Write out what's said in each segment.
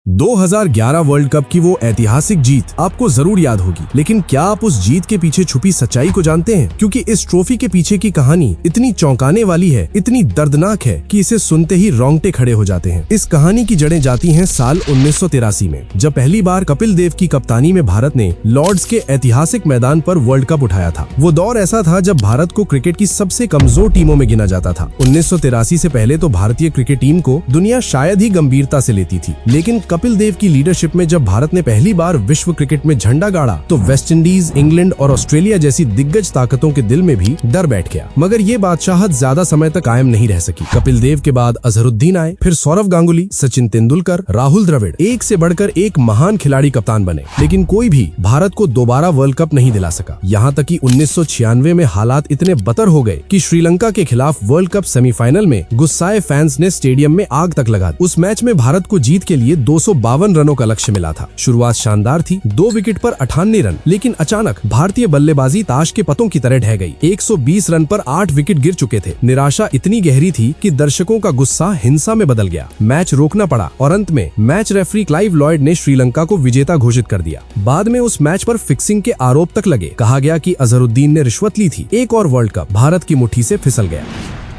2011 world cup की वो ऐतिहासिक जीत आपको जरूर याद होगी, लेकिन क्या आप उस जीत के पीछे छुपी सच्चाई को जानते हैं? क्योंकि इस ट्रॉफी के पीछे की कहानी इतनी चौंकाने वाली है, इतनी दर्दनाक है कि इसे सुनते ही रोंगटे खड़े हो जाते हैं। इस कहानी की जड़ें जाती हैं साल 1983 में, जब पहली बार कपिल देव की कप्तानी में भारत ने लॉर्ड्स के ऐतिहासिक मैदान पर वर्ल्ड कप उठाया था। वो दौर ऐसा था जब भारत को क्रिकेट की सबसे कमजोर टीमों में गिना जाता था। 1983 से पहले तो भारतीय क्रिकेट टीम को दुनिया शायद ही गंभीरता से लेती थी, लेकिन कपिल देव की लीडरशिप में जब भारत ने पहली बार विश्व क्रिकेट में झंडा गाड़ा तो वेस्टइंडीज, इंग्लैंड और ऑस्ट्रेलिया जैसी दिग्गज ताकतों के दिल में भी डर बैठ गया। मगर ये बादशाहत ज्यादा समय तक कायम नहीं रह सकी। कपिल देव के बाद अजहरुद्दीन आए, फिर सौरव गांगुली, सचिन तेंदुलकर, राहुल द्रविड़, एक से बढ़कर एक महान खिलाड़ी कप्तान बने, लेकिन कोई भी भारत को दोबारा वर्ल्ड कप नहीं दिला सका। यहाँ तक कि 1996 में हालात इतने बदतर हो गए कि श्रीलंका के खिलाफ वर्ल्ड कप सेमीफाइनल में गुस्साए फैंस ने स्टेडियम में आग तक लगा दी। उस मैच में भारत को जीत के लिए 252 रनों का लक्ष्य मिला था। शुरुआत शानदार थी, 2 विकेट पर 98 रन, लेकिन अचानक भारतीय बल्लेबाजी ताश के पत्तों की तरह ढह गई। 120 रन पर 8 विकेट गिर चुके थे। निराशा इतनी गहरी थी कि दर्शकों का गुस्सा हिंसा में बदल गया। मैच रोकना पड़ा और अंत में मैच रेफरी क्लाइव लॉयड ने श्रीलंका को विजेता घोषित कर दिया। बाद में उस मैच पर फिक्सिंग के आरोप तक लगे। कहा गया कि अजहरुद्दीन ने रिश्वत ली थी। एक और वर्ल्ड कप भारत की मुट्ठी से फिसल गया।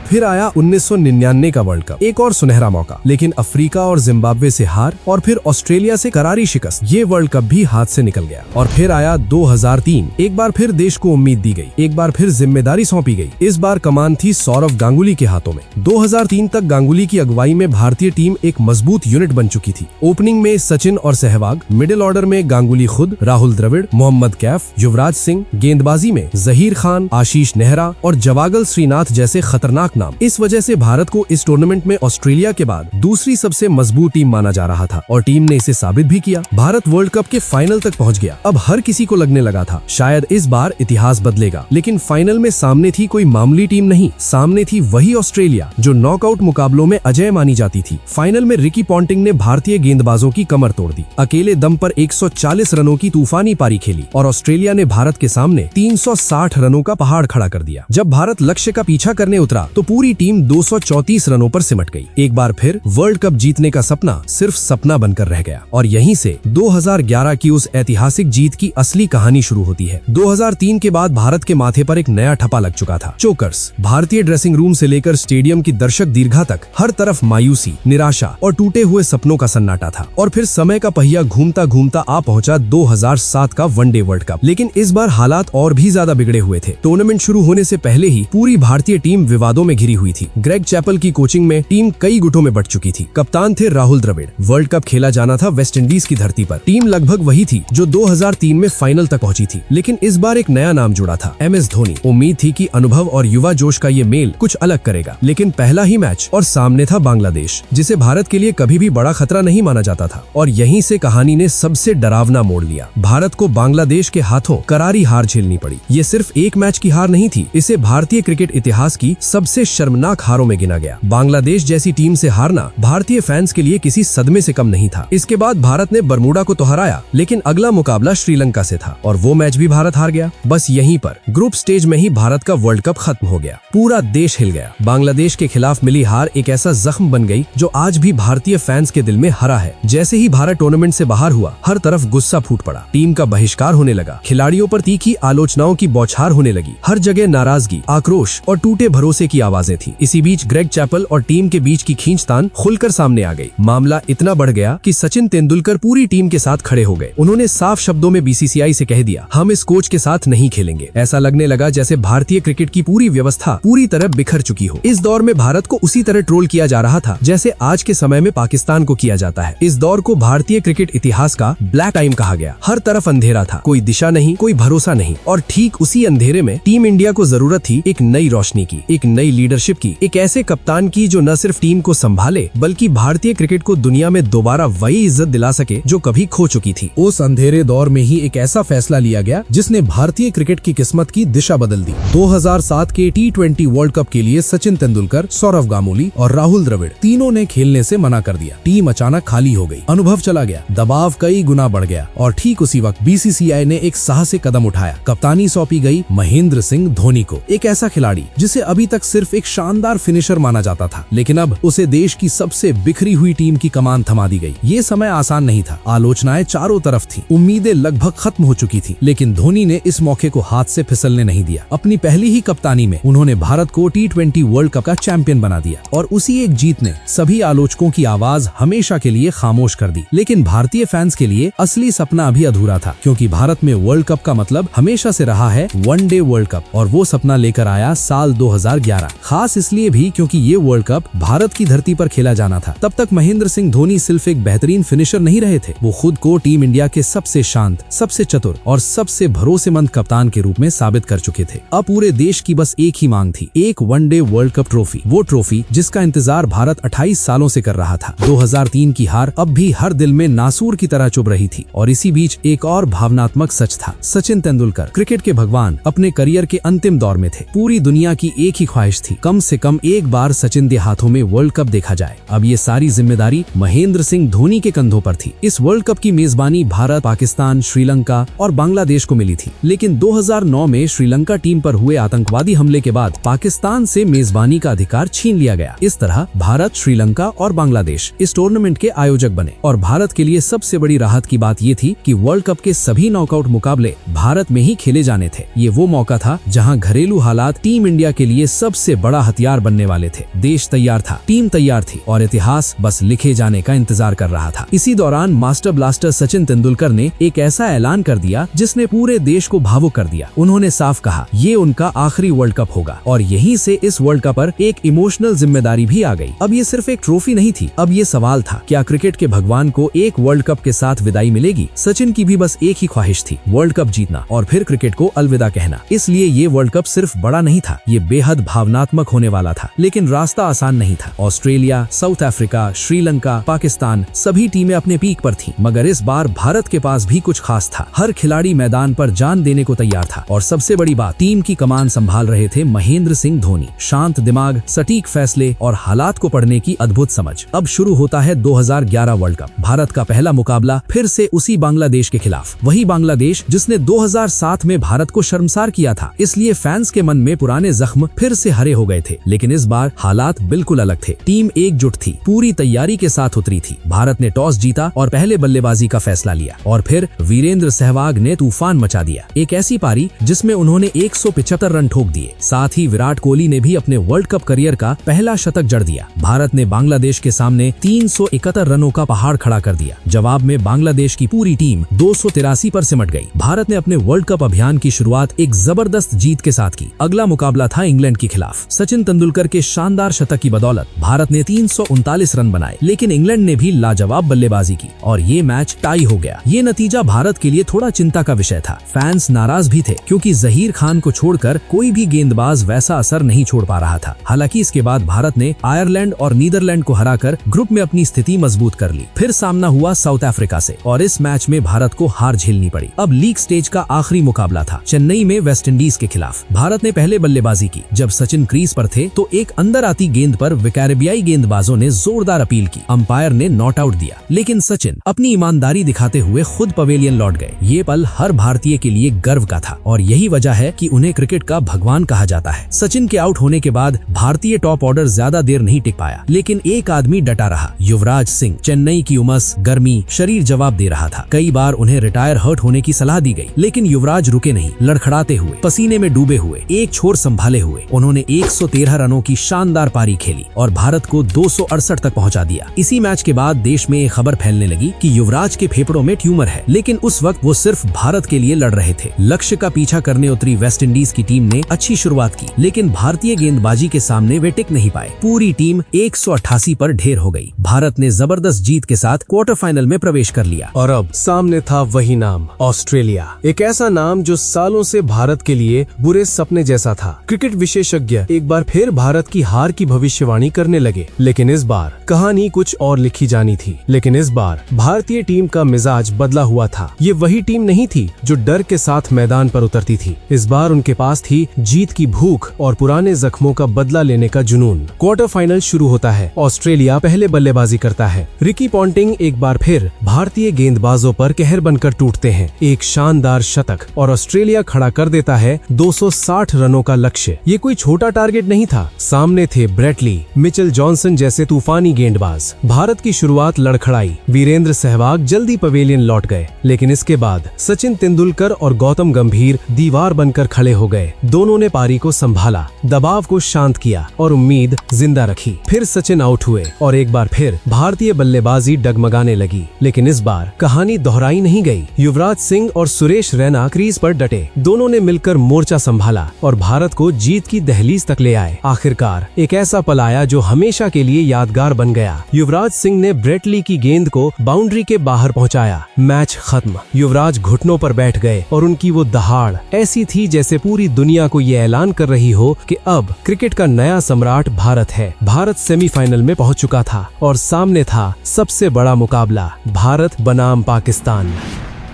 फिर आया 1999 का वर्ल्ड कप, एक और सुनहरा मौका, लेकिन अफ्रीका और जिम्बाब्वे से हार और फिर ऑस्ट्रेलिया से करारी शिकस्त। ये वर्ल्ड कप भी हाथ से निकल गया। और फिर आया 2003, एक बार फिर देश को उम्मीद दी गई, एक बार फिर जिम्मेदारी सौंपी गई। इस बार कमान थी सौरव गांगुली के हाथों में। 2003 तक गांगुली की अगुवाई में भारतीय टीम एक मजबूत यूनिट बन चुकी थी। ओपनिंग में सचिन और सहवाग, मिडिल ऑर्डर में गांगुली खुद, राहुल द्रविड़, मोहम्मद कैफ, युवराज सिंह, गेंदबाजी में जहीर खान, आशीष नेहरा और जवागल श्रीनाथ जैसे खतरनाक नाम। इस वजह से भारत को इस टूर्नामेंट में ऑस्ट्रेलिया के बाद दूसरी सबसे मजबूत टीम माना जा रहा था और टीम ने इसे साबित भी किया। भारत वर्ल्ड कप के फाइनल तक पहुंच गया। अब हर किसी को लगने लगा था शायद इस बार इतिहास बदलेगा, लेकिन फाइनल में सामने थी कोई मामूली टीम नहीं, सामने थी वही ऑस्ट्रेलिया जो नॉकआउट मुकाबलों में अजय मानी जाती थी। फाइनल में रिकी पॉन्टिंग ने भारतीय गेंदबाजों की कमर तोड़ दी, अकेले दम पर 140 रनों की तूफानी पारी खेली और ऑस्ट्रेलिया ने भारत के सामने 360 रनों का पहाड़ खड़ा कर दिया। जब भारत लक्ष्य का पीछा करने उतरा तो पूरी टीम 234 रनों पर सिमट गई। एक बार फिर वर्ल्ड कप जीतने का सपना सिर्फ सपना बनकर रह गया और यहीं से 2011 की उस ऐतिहासिक जीत की असली कहानी शुरू होती है। 2003 के बाद भारत के माथे पर एक नया ठप्पा लग चुका था, चोकर्स। भारतीय ड्रेसिंग रूम से लेकर स्टेडियम की दर्शक दीर्घा तक हर तरफ मायूसी, निराशा और टूटे हुए सपनों का सन्नाटा था। और फिर समय का पहिया घूमता घूमता आ पहुंचा 2007 का वनडे वर्ल्ड कप। लेकिन इस बार हालात और भी ज्यादा बिगड़े हुए थे। टूर्नामेंट शुरू होने से पहले ही पूरी भारतीय टीम विवादों में घिरी हुई थी। ग्रेग चैपल की कोचिंग में टीम कई गुटों में बट चुकी थी। कप्तान थे राहुल द्रविड़। वर्ल्ड कप खेला जाना था वेस्टइंडीज की धरती पर। टीम लगभग वही थी जो 2003 में फाइनल तक पहुंची थी, लेकिन इस बार एक नया नाम जुड़ा था, MS धोनी। उम्मीद थी कि अनुभव और युवा जोश का ये मेल कुछ अलग करेगा, लेकिन पहला ही मैच और सामने था बांग्लादेश, जिसे भारत के लिए कभी भी बड़ा खतरा नहीं माना जाता था। और यहीं से कहानी ने सबसे डरावना मोड़ लिया। भारत को बांग्लादेश के हाथों करारी हार झेलनी पड़ी। ये सिर्फ एक मैच की हार नहीं थी, इसे भारतीय क्रिकेट इतिहास की सबसे शर्मनाक हारों में गिना गया। बांग्लादेश जैसी टीम से हारना भारतीय फैंस के लिए किसी सदमे से कम नहीं था। इसके बाद भारत ने बरमूडा को तो हराया, लेकिन अगला मुकाबला श्रीलंका से था और वो मैच भी भारत हार गया। बस यहीं पर ग्रुप स्टेज में ही भारत का वर्ल्ड कप खत्म हो गया। पूरा देश हिल गया। बांग्लादेश के खिलाफ मिली हार एक ऐसा जख्म बन गई जो आज भी भारतीय फैंस के दिल में हरा है। जैसे ही भारत टूर्नामेंट से बाहर हुआ, हर तरफ गुस्सा फूट पड़ा। टीम का बहिष्कार होने लगा, खिलाड़ियों पर तीखी आलोचनाओं की बौछार होने लगी। हर जगह नाराजगी, आक्रोश और टूटे भरोसे की आवाजें थी। इसी बीच ग्रेग चैपल और टीम के बीच की खींचतान खुलकर सामने आ गई। मामला इतना बढ़ गया कि सचिन तेंदुलकर पूरी टीम के साथ खड़े हो गए। उन्होंने साफ शब्दों में BCCI से कह दिया, हम इस कोच के साथ नहीं खेलेंगे। ऐसा लगने लगा जैसे भारतीय क्रिकेट की पूरी व्यवस्था पूरी तरह बिखर चुकी हो। इस दौर में भारत को उसी तरह ट्रोल किया जा रहा था जैसे आज के समय में पाकिस्तान को किया जाता है। इस दौर को भारतीय क्रिकेट इतिहास का ब्लैक टाइम कहा गया। हर तरफ अंधेरा था, कोई दिशा नहीं, कोई भरोसा नहीं। और ठीक उसी अंधेरे में टीम इंडिया को जरूरत थी एक नई रोशनी की, एक नई लीडरशिप की, एक ऐसे कप्तान की जो न सिर्फ टीम को संभाले बल्कि भारतीय क्रिकेट को दुनिया में दोबारा वही इज्जत दिला सके जो कभी खो चुकी थी। उस अंधेरे दौर में ही एक ऐसा फैसला लिया गया जिसने भारतीय क्रिकेट की किस्मत की दिशा बदल दी। 2007 के T20 वर्ल्ड कप के लिए सचिन तेंदुलकर, सौरव गांगुली और राहुल द्रविड़ तीनों ने खेलने से मना कर दिया। टीम अचानक खाली हो गई, अनुभव चला गया, दबाव कई गुना बढ़ गया और ठीक उसी वक्त BCCI ने एक साहसिक कदम उठाया। कप्तानी सौंपी गई महेंद्र सिंह धोनी को, एक ऐसा खिलाड़ी जिसे अभी तक सिर्फ सिर्फ एक शानदार फिनिशर माना जाता था, लेकिन अब उसे देश की सबसे बिखरी हुई टीम की कमान थमा दी गई। ये समय आसान नहीं था, आलोचनाएं चारों तरफ थी, उम्मीदें लगभग खत्म हो चुकी थी, लेकिन धोनी ने इस मौके को हाथ से फिसलने नहीं दिया। अपनी पहली ही कप्तानी में उन्होंने भारत को T20 वर्ल्ड कप का चैंपियन बना दिया और उसी एक जीत ने सभी आलोचकों की आवाज हमेशा के लिए खामोश कर दी। लेकिन भारतीय फैंस के लिए असली सपना अभी अधूरा था, क्योंकि भारत में वर्ल्ड कप का मतलब हमेशा से रहा है वनडे वर्ल्ड कप, और वो सपना लेकर आया साल 2011। खास इसलिए भी क्योंकि ये वर्ल्ड कप भारत की धरती पर खेला जाना था। तब तक महेंद्र सिंह धोनी सिर्फ एक बेहतरीन फिनिशर नहीं रहे थे, वो खुद को टीम इंडिया के सबसे शांत, सबसे चतुर और सबसे भरोसेमंद कप्तान के रूप में साबित कर चुके थे। अब पूरे देश की बस एक ही मांग थी, एक वनडे वर्ल्ड कप ट्रॉफी, वो ट्रॉफी जिसका इंतजार भारत 28 सालों से कर रहा था। 2003 की हार अब भी हर दिल में नासूर की तरह चुभ रही थी। और इसी बीच एक और भावनात्मक सच था, सचिन तेंदुलकर क्रिकेट के भगवान अपने करियर के अंतिम दौर में थे। पूरी दुनिया की एक ही ख्वाहिश थी, कम से कम एक बार सचिन के हाथों में वर्ल्ड कप देखा जाए। अब ये सारी जिम्मेदारी महेंद्र सिंह धोनी के कंधों पर थी। इस वर्ल्ड कप की मेजबानी भारत, पाकिस्तान, श्रीलंका और बांग्लादेश को मिली थी, लेकिन 2009 में श्रीलंका टीम पर हुए आतंकवादी हमले के बाद पाकिस्तान से मेजबानी का अधिकार छीन लिया गया। इस तरह भारत, श्रीलंका और बांग्लादेश इस टूर्नामेंट के आयोजक बने। और भारत के लिए सबसे बड़ी राहत की बात ये थी कि वर्ल्ड कप के सभी नॉकआउट मुकाबले भारत में ही खेले जाने थे। ये वो मौका था जहां घरेलू हालात टीम इंडिया के लिए सबसे बड़ा हथियार बनने वाले थे। देश तैयार था, टीम तैयार थी और इतिहास बस लिखे जाने का इंतजार कर रहा था। इसी दौरान मास्टर ब्लास्टर सचिन तेंदुलकर ने एक ऐसा ऐलान कर दिया जिसने पूरे देश को भावुक कर दिया। उन्होंने साफ कहा, ये उनका आखिरी वर्ल्ड कप होगा। और यहीं से इस वर्ल्ड कप पर एक इमोशनल जिम्मेदारी भी आ गई। अब ये सिर्फ एक ट्रॉफी नहीं थी, अब ये सवाल था, क्या क्रिकेट के भगवान को एक वर्ल्ड कप के साथ विदाई मिलेगी? सचिन की भी बस एक ही ख्वाहिश थी, वर्ल्ड कप जीतना और फिर क्रिकेट को अलविदा कहना। इसलिए ये वर्ल्ड कप सिर्फ बड़ा नहीं था, ये बेहद भावनात्मक होने वाला था। लेकिन रास्ता आसान नहीं था। Australia, south Africa, Sri Lanka, Pakistan सभी टीमें अपने पीक पर थीं, मगर इस बार भारत के पास भी कुछ खास था। हर खिलाड़ी मैदान पर जान देने को तैयार था और सबसे बड़ी बात, टीम की कमान संभाल रहे थे महेंद्र सिंह धोनी। शांत दिमाग, सटीक फैसले और हालात को पढ़ने की अद्भुत समझ। अब शुरू होता है 2011 वर्ल्ड कप। भारत का पहला मुकाबला फिर से उसी बांग्लादेश के खिलाफ, वही बांग्लादेश जिसने 2007 में भारत को शर्मसार किया था। इसलिए फैंस के मन में पुराने जख्म फिर से हरे हो गए थे। लेकिन इस बार हालात बिल्कुल अलग थे। टीम एकजुट थी, पूरी तैयारी के साथ उतरी थी। भारत ने टॉस जीता और पहले बल्लेबाजी का फैसला लिया और फिर वीरेंद्र सहवाग ने तूफान मचा दिया। एक ऐसी पारी जिसमें उन्होंने 175 रन ठोक दिए। साथ ही विराट कोहली ने भी अपने वर्ल्ड कप करियर का पहला शतक जड़ दिया। भारत ने बांग्लादेश के सामने 371 रनों का पहाड़ खड़ा कर दिया। जवाब में बांग्लादेश की पूरी टीम 283 पर सिमट गई। भारत ने अपने वर्ल्ड कप अभियान की शुरुआत एक जबरदस्त जीत के साथ की। अगला मुकाबला था इंग्लैंड के खिलाफ। सचिन तेंदुलकर के शानदार शतक की बदौलत भारत ने 339 रन बनाए, लेकिन इंग्लैंड ने भी लाजवाब बल्लेबाजी की और ये मैच टाई हो गया। ये नतीजा भारत के लिए थोड़ा चिंता का विषय था। फैंस नाराज भी थे क्योंकि जहीर खान को छोड़कर कोई भी गेंदबाज वैसा असर नहीं छोड़ पा रहा था। हालांकि इसके बाद भारत ने आयरलैंड और नीदरलैंड को हराकर ग्रुप में अपनी स्थिति मजबूत कर ली। फिर सामना हुआ साउथ अफ्रीका से और इस मैच में भारत को हार झेलनी पड़ी। अब लीग स्टेज का आखिरी मुकाबला था चेन्नई में वेस्टइंडीज के खिलाफ। भारत ने पहले बल्लेबाजी की। जब सचिन क्रीज पर थे तो एक अंदर आती गेंद पर कैरेबियाई गेंदबाजों ने जोरदार अपील की। अंपायर ने नॉट आउट दिया, लेकिन सचिन अपनी ईमानदारी दिखाते हुए खुद पवेलियन लौट गए। ये पल हर भारतीय के लिए गर्व का था और यही वजह है कि उन्हें क्रिकेट का भगवान कहा जाता है। सचिन के आउट होने के बाद भारतीय टॉप ऑर्डर ज्यादा देर नहीं टिक पाया, लेकिन एक आदमी डटा रहा, युवराज सिंह। चेन्नई की उमस, गर्मी, शरीर जवाब दे रहा था। कई बार उन्हें रिटायर हर्ट होने की सलाह दी गई, लेकिन युवराज रुके नहीं। लड़खड़ाते हुए, पसीने में डूबे हुए, एक छोर संभाले हुए उन्होंने 113 रनों की शानदार पारी खेली और भारत को 268 तक पहुंचा दिया। इसी मैच के बाद देश में एक खबर फैलने लगी कि युवराज के फेफड़ों में ट्यूमर है, लेकिन उस वक्त वो सिर्फ भारत के लिए लड़ रहे थे। लक्ष्य का पीछा करने उतरी वेस्टइंडीज की टीम ने अच्छी शुरुआत की, लेकिन भारतीय गेंदबाजी के सामने वे टिक नहीं पाए। पूरी टीम 188 पर ढेर हो गई। भारत ने जबरदस्त जीत के साथ क्वार्टर फाइनल में प्रवेश कर लिया। और अब सामने था वही नाम, ऑस्ट्रेलिया। एक ऐसा नाम जो सालों से भारत के लिए बुरे सपने जैसा था। क्रिकेट विशेषज्ञ एक बार फिर भारत की हार की भविष्यवाणी करने लगे, लेकिन इस बार कहानी कुछ और लिखी जानी थी। लेकिन इस बार भारतीय टीम का मिजाज बदला हुआ था। ये वही टीम नहीं थी जो डर के साथ मैदान पर उतरती थी। इस बार उनके पास थी जीत की भूख और पुराने जख्मों का बदला लेने का जुनून। क्वार्टर फाइनल शुरू होता है। ऑस्ट्रेलिया पहले बल्लेबाजी करता है। रिकी पॉन्टिंग एक बार फिर भारतीय गेंदबाजों पर कहर बनकर टूटते हैं। एक शानदार शतक और ऑस्ट्रेलिया खड़ा कर देता है 260 रनों का लक्ष्य। ये कोई छोटा टारगेट नहीं था, सामने थे ब्रेट ली, मिचेल जॉनसन जैसे तूफानी गेंदबाज। भारत की शुरुआत लड़खड़ाई, वीरेंद्र सहवाग जल्दी पवेलियन लौट गए, लेकिन इसके बाद सचिन तेंदुलकर और गौतम गंभीर दीवार बनकर खड़े हो गए। दोनों ने पारी को संभाला, दबाव को शांत किया और उम्मीद जिंदा रखी। फिर सचिन आउट हुए और एक बार फिर भारतीय बल्लेबाजी डगमगाने लगी, लेकिन इस बार कहानी दोहराई नहीं गई। युवराज सिंह और सुरेश रैना क्रीज पर डटे, दोनों ने मिलकर मोर्चा संभाला और भारत को जीत की दहलीज तक ले आए। आखिरकार एक ऐसा पल आया जो हमेशा के लिए यादगार बन गया। युवराज सिंह ने ब्रेट ली की गेंद को बाउंड्री के बाहर पहुंचाया। मैच खत्म। युवराज घुटनों पर बैठ गए और उनकी वो दहाड़ ऐसी थी जैसे पूरी दुनिया को ये ऐलान कर रही हो कि अब क्रिकेट का नया सम्राट भारत है। भारत सेमीफाइनल में पहुंच चुका था और सामने था सबसे बड़ा मुकाबला, भारत बनाम पाकिस्तान।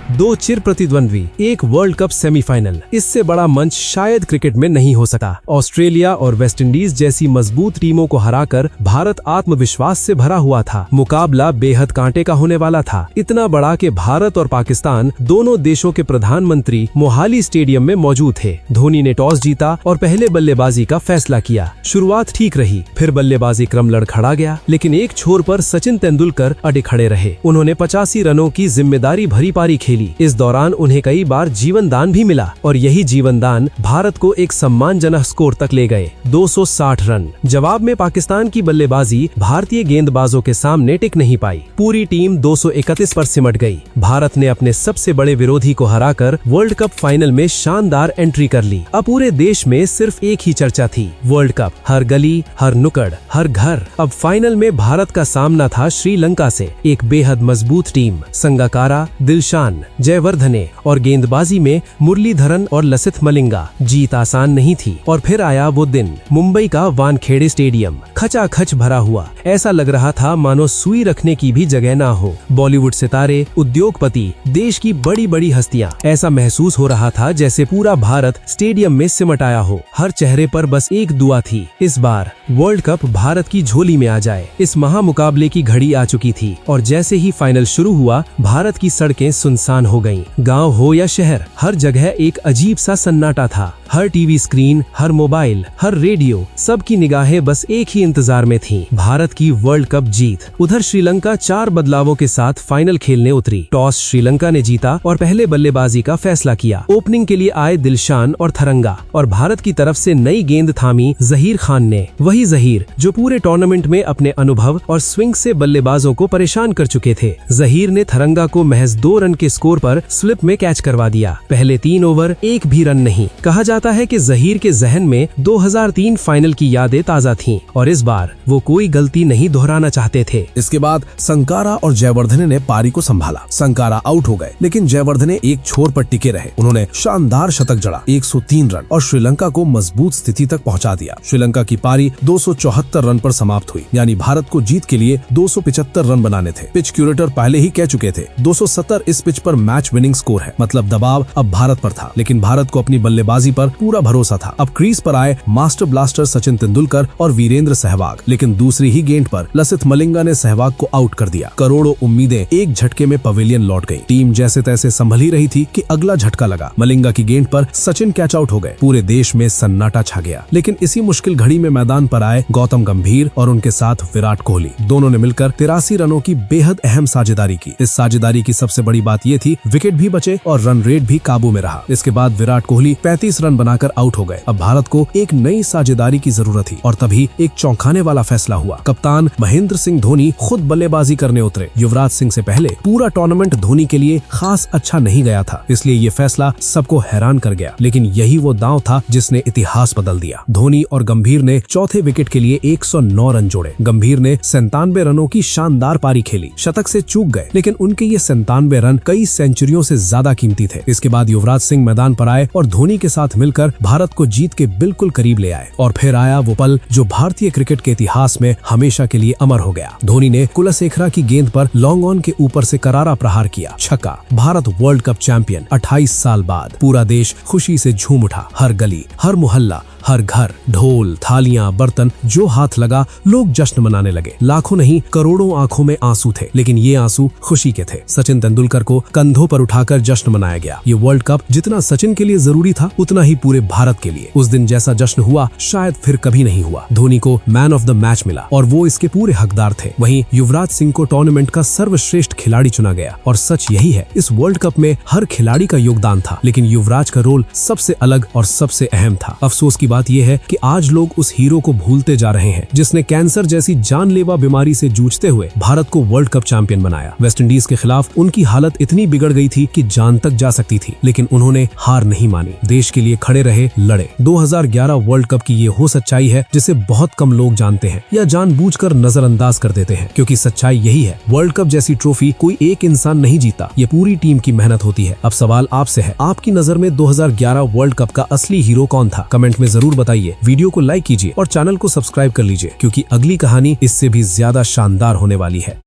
दो चिर प्रतिद्वंद्वी, एक वर्ल्ड कप सेमीफाइनल, इससे बड़ा मंच शायद क्रिकेट में नहीं हो सका। ऑस्ट्रेलिया और वेस्टइंडीज जैसी मजबूत टीमों को हराकर भारत आत्मविश्वास से भरा हुआ था। मुकाबला बेहद कांटे का होने वाला था, इतना बड़ा कि भारत और पाकिस्तान दोनों देशों के प्रधानमंत्री मोहाली स्टेडियम में मौजूद थे। धोनी ने टॉस जीता और पहले बल्लेबाजी का फैसला किया। शुरुआत ठीक रही, फिर बल्लेबाजी क्रम लड़खड़ा गया, लेकिन एक छोर पर सचिन तेंदुलकर अड़े खड़े रहे। उन्होंने 85 रनों की जिम्मेदारी भरी पारी खेली। इस दौरान उन्हें कई बार जीवन दान भी मिला और यही जीवन दान भारत को एक सम्मानजनक स्कोर तक ले गए, 260 रन। जवाब में पाकिस्तान की बल्लेबाजी भारतीय गेंदबाजों के सामने टिक नहीं पाई। पूरी टीम 231 पर सिमट गई। भारत ने अपने सबसे बड़े विरोधी को हराकर वर्ल्ड कप फाइनल में शानदार एंट्री कर ली। अब पूरे देश में सिर्फ एक ही चर्चा थी, वर्ल्ड कप। हर गली, हर नुक्कड़, हर घर। अब फाइनल में भारत का सामना था श्रीलंका से, एक बेहद मजबूत टीम। संगाकारा, दिलशान, जयवर्धने और गेंदबाजी में मुरलीधरन और लसिथ मलिंगा। जीत आसान नहीं थी और फिर आया वो दिन, मुंबई का वानखेड़े स्टेडियम खचाखच भरा हुआ। ऐसा लग रहा था मानो सुई रखने की भी जगह ना हो। बॉलीवुड सितारे, उद्योगपति, देश की बड़ी बड़ी हस्तियां, ऐसा महसूस हो रहा था जैसे पूरा भारत स्टेडियम में सिमट आया हो। हर चेहरे पर बस एक दुआ थी, इस बार वर्ल्ड कप भारत की झोली में आ जाए। इस महामुकाबले की घड़ी आ चुकी थी और जैसे ही फाइनल शुरू हुआ, भारत की सड़कें सुनसान हो गईं। गांव हो या शहर, हर जगह एक अजीब सा सन्नाटा था। हर टीवी स्क्रीन, हर मोबाइल, हर रेडियो, सबकी निगाहें बस एक ही इंतजार में थीं, भारत की वर्ल्ड कप जीत। उधर श्रीलंका 4 बदलावों के साथ फाइनल खेलने उतरी। टॉस श्रीलंका ने जीता और पहले बल्लेबाजी का फैसला किया। ओपनिंग के लिए आए दिलशान और थरंगा और भारत की तरफ से नई गेंद थामी जहीर खान ने। वही जहीर जो पूरे टूर्नामेंट में अपने अनुभव और स्विंग से बल्लेबाजों को परेशान कर चुके थे। जहीर ने थरंगा को महज 2 रन के स्कोर पर स्लिप में कैच करवा दिया। पहले 3 ओवर एक भी रन नहीं। कहा जाता है कि जहीर के जहन में 2003 फाइनल की यादें ताजा थीं और इस बार वो कोई गलती नहीं दोहराना चाहते थे। इसके बाद संकारा और जयवर्धने ने पारी को संभाला। संकारा आउट हो गए, लेकिन जयवर्धने एक छोर पर टिके रहे। उन्होंने शानदार शतक जड़ा, 103 रन, और श्रीलंका को मजबूत स्थिति तक पहुंचा दिया। श्रीलंका की पारी 274 रन पर समाप्त हुई, यानी भारत को जीत के लिए 275 रन बनाने थे। पिच क्यूरेटर पहले ही कह चुके थे 270 इस पिच पर मैच विनिंग स्कोर है, मतलब दबाव अब भारत पर था। लेकिन भारत को अपनी बल्लेबाजी पर पूरा भरोसा था। अब क्रीज पर आए मास्टर ब्लास्टर सचिन तेंदुलकर और वीरेंद्र सहवाग, लेकिन दूसरी ही गेंद पर लसिथ मलिंगा ने सहवाग को आउट कर दिया। करोड़ों उम्मीदें एक झटके में पवेलियन लौट गई। टीम जैसे तैसे संभल ही रही थी कि अगला झटका लगा। मलिंगा की गेंद पर सचिन कैच आउट हो गए। पूरे देश में सन्नाटा छा गया। लेकिन इसी मुश्किल घड़ी में मैदान पर आए गौतम गंभीर और उनके साथ विराट कोहली। दोनों ने मिलकर 83 रनों की बेहद अहम साझेदारी की। इस साझेदारी की सबसे बड़ी बात ये थी, विकेट भी बचे और रन रेट भी काबू में रहा। इसके बाद विराट कोहली 35 रन बनाकर आउट हो गए। अब भारत को एक नई साझेदारी की जरूरत थी और तभी एक चौंकाने वाला फैसला हुआ। कप्तान महेंद्र सिंह धोनी खुद बल्लेबाजी करने उतरे। युवराज सिंह से पहले पूरा टूर्नामेंट धोनी के लिए खास अच्छा नहीं गया था, इसलिए ये फैसला सबको हैरान कर गया। लेकिन यही वो दांव था जिसने इतिहास बदल दिया। धोनी और गंभीर ने चौथे विकेट के लिए 109 रन जोड़े। गंभीर ने 97 रनों की शानदार पारी खेली। शतक से चूक गए, लेकिन उनके ये 97 रन कई सेंचुरियों से ज्यादा कीमती थे। इसके बाद युवराज सिंह मैदान पर आए और धोनी के साथ मिलकर भारत को जीत के बिल्कुल करीब ले आए। और फिर आया वो पल जो भारतीय क्रिकेट के इतिहास में हमेशा के लिए अमर हो गया। धोनी ने कुलशेखरा की गेंद पर लॉन्ग ऑन के ऊपर से करारा प्रहार किया, छक्का। भारत वर्ल्ड कप चैंपियन 28 साल बाद। पूरा देश खुशी से झूम उठा। हर गली, हर मोहल्ला, हर घर ढोल, थालियां, बर्तन जो हाथ लगा लोग जश्न मनाने लगे। लाखों नहीं करोड़ों आंखों में आंसू थे, लेकिन ये आंसू खुशी के थे। सचिन तेंदुलकर को कंधों पर उठाकर जश्न मनाया गया। ये वर्ल्ड कप जितना सचिन के लिए जरूरी था उतना ही पूरे भारत के लिए। उस दिन जैसा जश्न हुआ शायद फिर कभी नहीं हुआ। धोनी को मैन ऑफ द मैच मिला और वो इसके पूरे हकदार थे। वहीं युवराज सिंह को टूर्नामेंट का सर्वश्रेष्ठ खिलाड़ी चुना गया। और सच यही है, इस वर्ल्ड कप में हर खिलाड़ी का योगदान था, लेकिन युवराज का रोल सबसे अलग और सबसे अहम था। अफसोस की बात यह है कि आज लोग उस हीरो को भूलते जा रहे हैं जिसने कैंसर जैसी जानलेवा बीमारी से जूझते हुए भारत को वर्ल्ड कप चैंपियन बनाया। वेस्टइंडीज के खिलाफ उनकी हालत इतनी बिगड़ गई थी कि जान तक जा सकती थी, लेकिन उन्होंने हार नहीं मानी। देश के लिए खड़े रहे, लड़े। 2011 वर्ल्ड कप की ये हो सच्चाई है जिसे बहुत कम लोग जानते हैं या जानबूझकर नजरअंदाज कर देते हैं, क्योंकि सच्चाई यही है, वर्ल्ड कप जैसी ट्रॉफी कोई एक इंसान नहीं जीता, ये पूरी टीम की मेहनत होती है। अब सवाल आपसे है, आपकी नजर में 2011 वर्ल्ड कप का असली हीरो कौन था? कमेंट में जरूर बताइए। वीडियो को लाइक कीजिए और चैनल को सब्सक्राइब कर लीजिए, क्योंकि अगली कहानी इससे भी ज्यादा शानदार होने वाली है।